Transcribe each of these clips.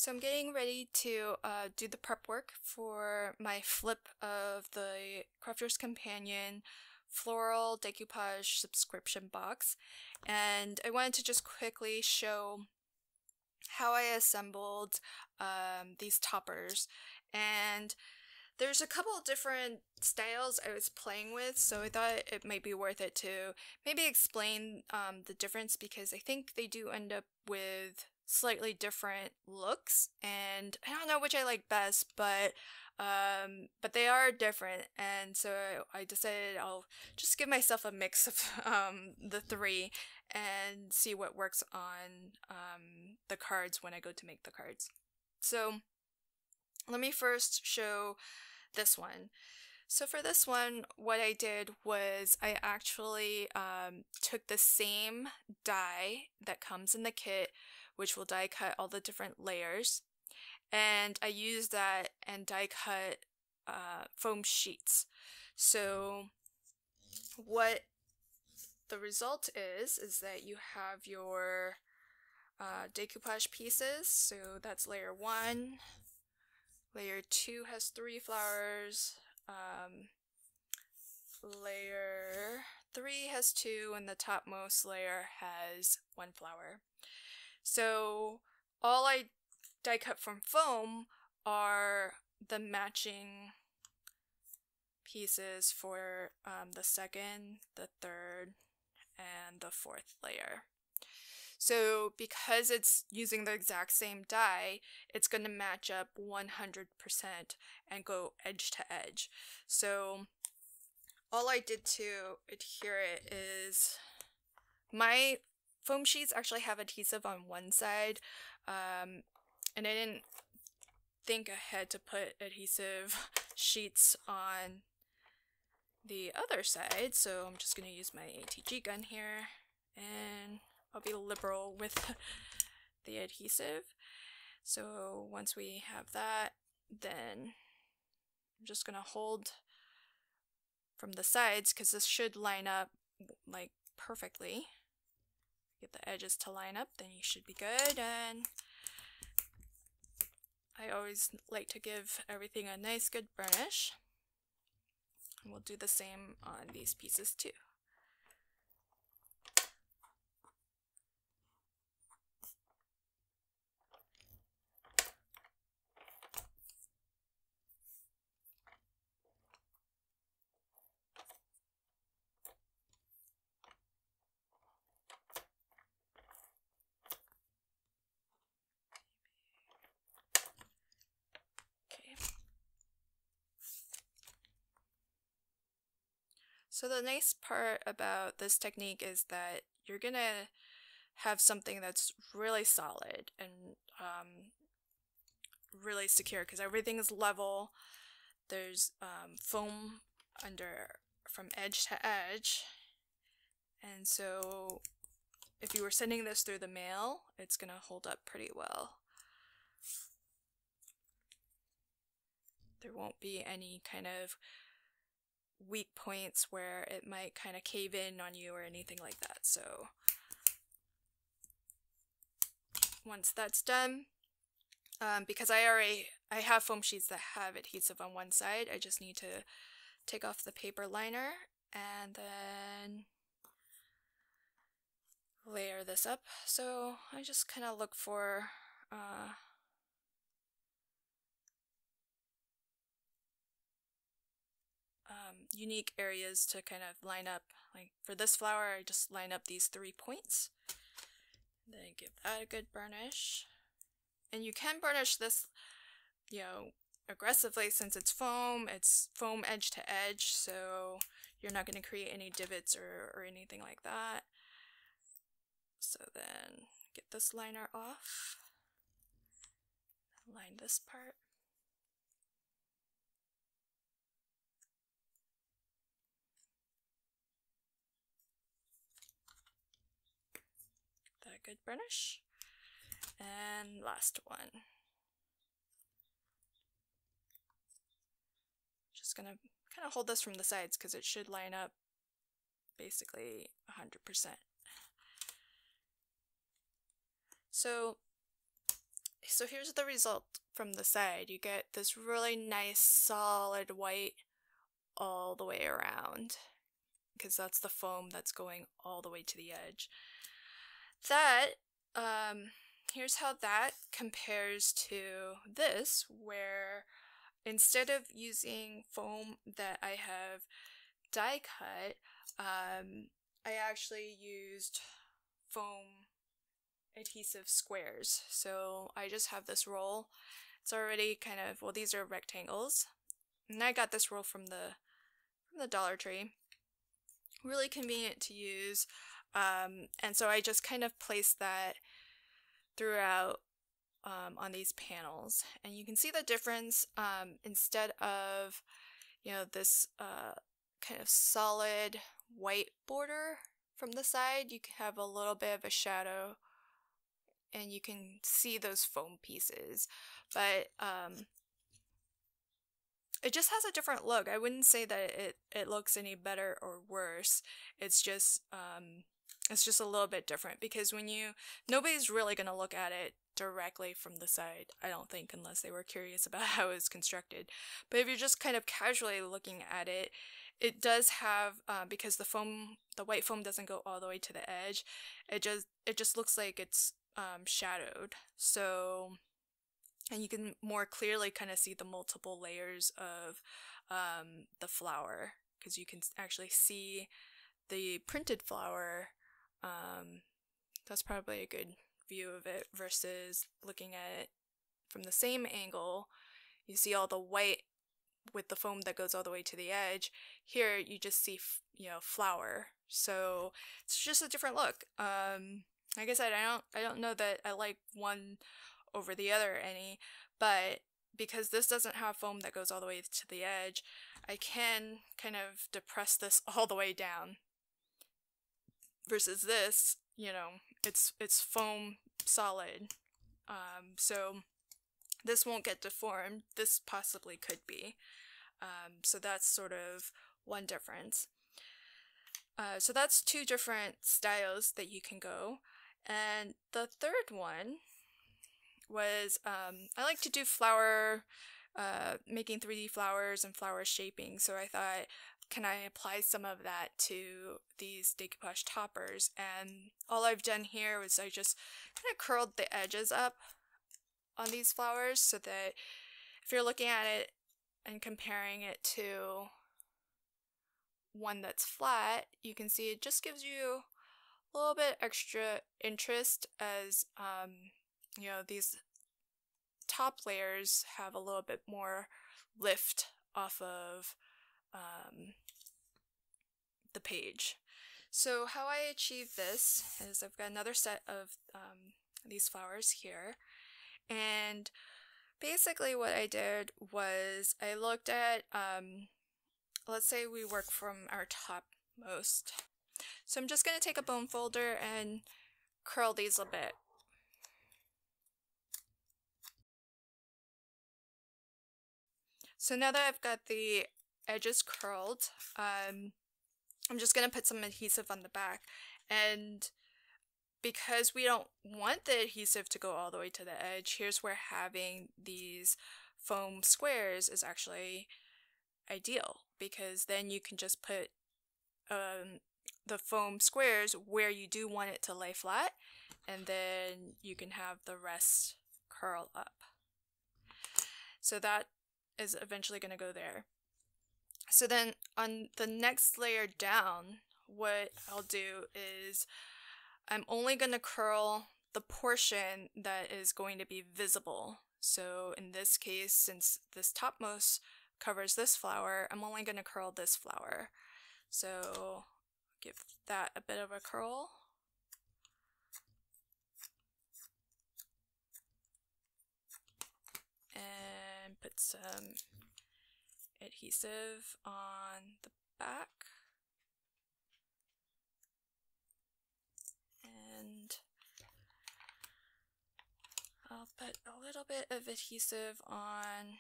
So I'm getting ready to do the prep work for my flip of the Crafter's Companion Floral Decoupage subscription box, and I wanted to just quickly show how I assembled these toppers. And there's a couple of different styles I was playing with, so I thought it might be worth it to maybe explain the difference, because I think they do end up with slightly different looks, and I don't know which I like best, but they are different, and so I decided I'll just give myself a mix of the three and see what works on the cards when I go to make the cards. So let me first show this one. So for this one, what I did was I actually took the same die that comes in the kit, which will die cut all the different layers, and I used that and die cut foam sheets. So what the result is that you have your decoupage pieces. So that's layer 1. Layer 2 has 3 flowers. Layer 3 has 2, and the topmost layer has 1 flower. So all I die cut from foam are the matching pieces for the second, the third, and the 4th layer. So because it's using the exact same die, it's going to match up 100% and go edge to edge. So all I did to adhere it is, my foam sheets actually have adhesive on one side, and I didn't think ahead to put adhesive sheets on the other side, so I'm just going to use my ATG gun here, and I'll be liberal with the adhesive. So once we have that, then I'm just going to hold from the sides, because this should line up like perfectly. Get the edges to line up, then you should be good. And I always like to give everything a nice good burnish. And we'll do the same on these pieces too. So the nice part about this technique is that you're gonna have something that's really solid and really secure, because everything is level. There's foam under from edge to edge, and so if you were sending this through the mail, it's gonna hold up pretty well. There won't be any kind of weak points where it might kind of cave in on you or anything like that. So once that's done, because I have foam sheets that have adhesive on one side, I just need to take off the paper liner and then layer this up. So I just kind of look for unique areas to kind of line up. Like for this flower, I just line up these 3 points. Then give that a good burnish. And you can burnish this, you know, aggressively, since it's foam edge to edge, so you're not going to create any divots or anything like that. So then get this liner off, line this part. That good burnish. And last one. Just gonna kind of hold this from the sides because it should line up basically 100%. So so here's the result from the side. You get this really nice solid white all the way around, because that's the foam that's going all the way to the edge. That, here's how that compares to this, where instead of using foam that I have die cut, I actually used foam adhesive squares. So I just have this roll. It's already kind of, well, these are rectangles, and I got this roll from the Dollar Tree. Really convenient to use, and so I just kind of placed that throughout on these panels, and you can see the difference. Instead of, you know, this kind of solid white border from the side, you can have a little bit of a shadow, and you can see those foam pieces, but it just has a different look. I wouldn't say that it looks any better or worse. It's just a little bit different, because nobody's really gonna look at it directly from the side, I don't think, unless they were curious about how it's constructed. But if you're just kind of casually looking at it, it does have, because the white foam doesn't go all the way to the edge, it just looks like it's shadowed. So, and you can more clearly kind of see the multiple layers of the flower, because you can actually see the printed flower. That's probably a good view of it versus looking at it from the same angle. You see all the white with the foam that goes all the way to the edge. Here you just see, you know, flower. So it's just a different look. Like I said, I don't know that I like one over the other any, but because this doesn't have foam that goes all the way to the edge, I can kind of depress this all the way down. Versus this, you know, it's foam solid. So this won't get deformed. This possibly could be. So that's sort of one difference. So that's two different styles that you can go. And the third one was, I like to do flower, making 3D flowers and flower shaping. So I thought, can I apply some of that to these decoupage toppers? And all I've done here was I just kind of curled the edges up on these flowers, so that if you're looking at it and comparing it to one that's flat, you can see it just gives you a little bit extra interest, as you know, these top layers have a little bit more lift off of the page. So how I achieve this is I've got another set of these flowers here, and basically what I did was I looked at, let's say we work from our topmost. So I'm just going to take a bone folder and curl these a bit. So now that I've got the edges curled, I'm just going to put some adhesive on the back, and because we don't want the adhesive to go all the way to the edge, here's where having these foam squares is actually ideal, because then you can just put the foam squares where you do want it to lay flat, and then you can have the rest curl up. So that is eventually going to go there. So then on the next layer down, what I'll do is I'm only going to curl the portion that is going to be visible. So in this case, since this topmost covers this flower, I'm only going to curl this flower. So give that a bit of a curl. And put some adhesive on the back. And I'll put a little bit of adhesive on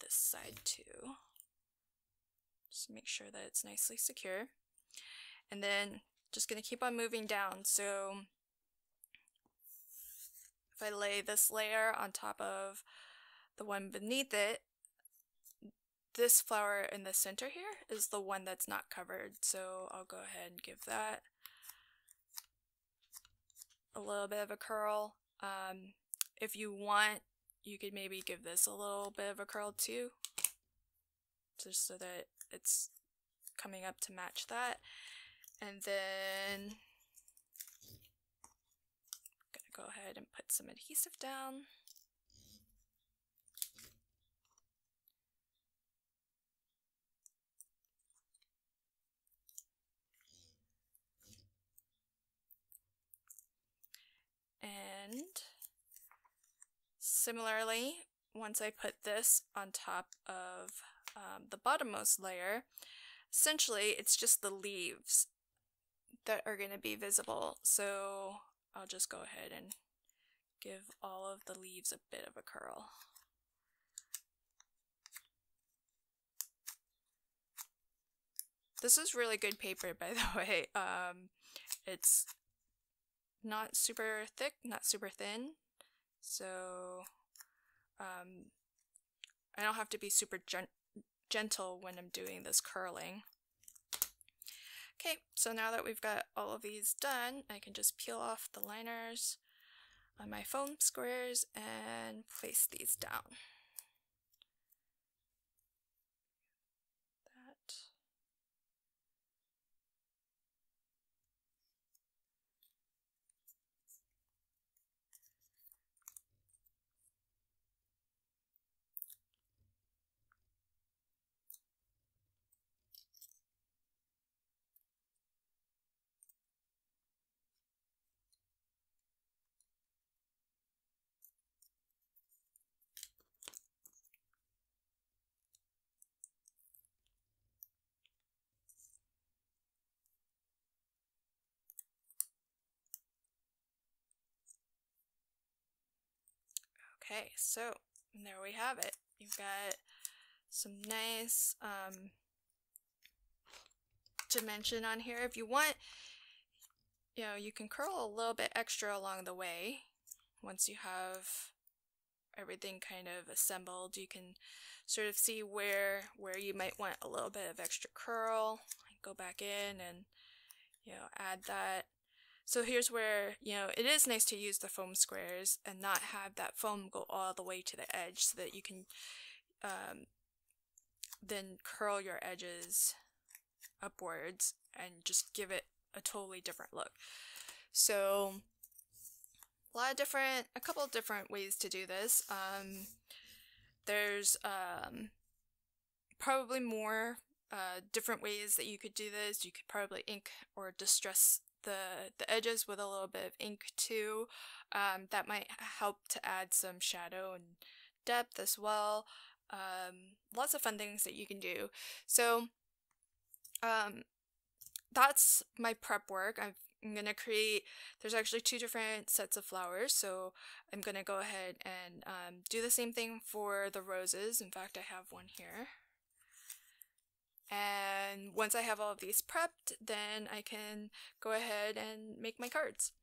this side too. Just make sure that it's nicely secure. And then just gonna keep on moving down. So if I lay this layer on top of the one beneath it, this flower in the center here is the one that's not covered. So I'll go ahead and give that a little bit of a curl. If you want, you could maybe give this a little bit of a curl too, just so that it's coming up to match that. And then I'm gonna go ahead and put some adhesive down. And similarly, once I put this on top of the bottommost layer, essentially it's just the leaves that are going to be visible. So I'll just go ahead and give all of the leaves a bit of a curl. This is really good paper, by the way. It's not super thick, not super thin, so I don't have to be super gentle when I'm doing this curling. Okay, so now that we've got all of these done, I can just peel off the liners on my foam squares and place these down. Okay, so there we have it. You've got some nice dimension on here. If you want, you can curl a little bit extra along the way. Once you have everything kind of assembled, you can sort of see where you might want a little bit of extra curl. Go back in and add that. So here's where, it is nice to use the foam squares and not have that foam go all the way to the edge, so that you can then curl your edges upwards and just give it a totally different look. So a couple of different ways to do this. There's probably more different ways that you could do this. You could probably ink or distress the edges with a little bit of ink too. That might help to add some shadow and depth as well. Lots of fun things that you can do. So that's my prep work. I'm gonna create, there's actually 2 different sets of flowers, so I'm gonna go ahead and do the same thing for the roses. In fact, I have one here. And once I have all of these prepped, then I can go ahead and make my cards.